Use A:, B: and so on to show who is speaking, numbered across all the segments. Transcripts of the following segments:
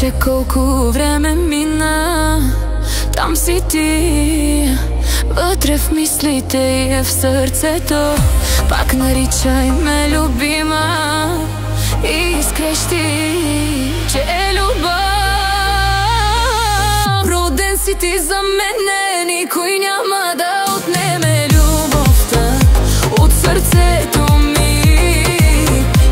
A: Вече колко време мина, там си ти, вътре в мислите и в сърцето. Пак наричай ме любима и изкрещи, че е любов. Роден си ти за мене, никой няма да отнеме любовта от сърцето ми.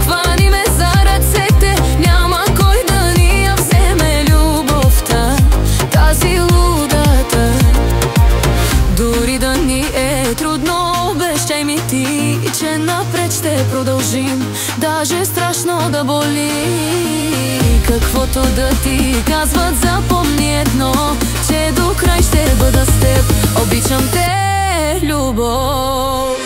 A: Хвани ме за ръцете, няма кой да ни я вземе любовта, тази лудата. Дори да ни е трудно, обещай ми ти, че напред ще продължим, даже страшно да боли. Каквото да ти казват, запомни едно, че до край ще бъда с теб. Обичам те, любов.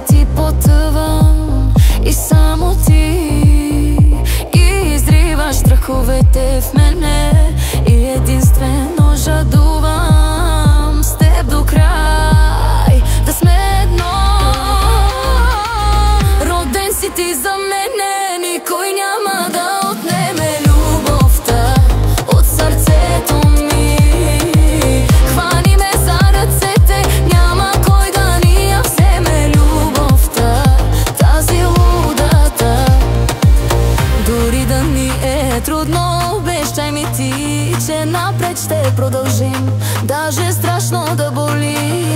A: Ти потъвам и само ти ги изриваш страховете в мене, и единствено жадувам с теб до край да сме едно. Роден си ти за мене, никой няма да отнеме любовта от сърцето ми. Хвани ме за ръцете, няма кой да ни я вземе любовта, тази лудата. Дори да ни е трудно, обещай ми ти, че напред ще продължим, даже страшно да боли.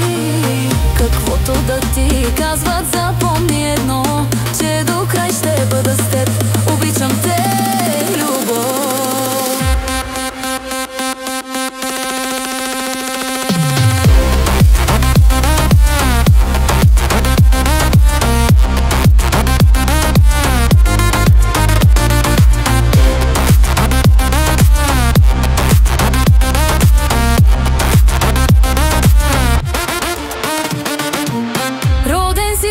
A: Каквото да ти казват, запомни едно, че до край ще бъда с теб. Обичам те, любов.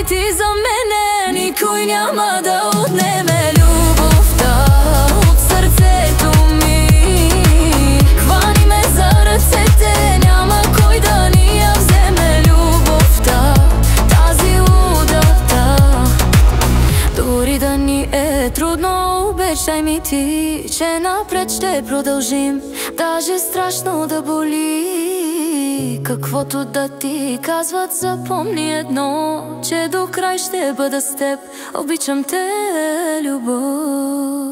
A: Ти за мене, никой няма да отнеме любовта от сърцето ми. Хвани ме за ръцете, няма кой да ни я вземе любовта, тази лудата. Дори да ни е трудно, обещай ми ти, че напред ще продължим, даже страшно да боли. Каквото да ти казват, запомни едно, че до край ще бъда с теб. Обичам те, любов.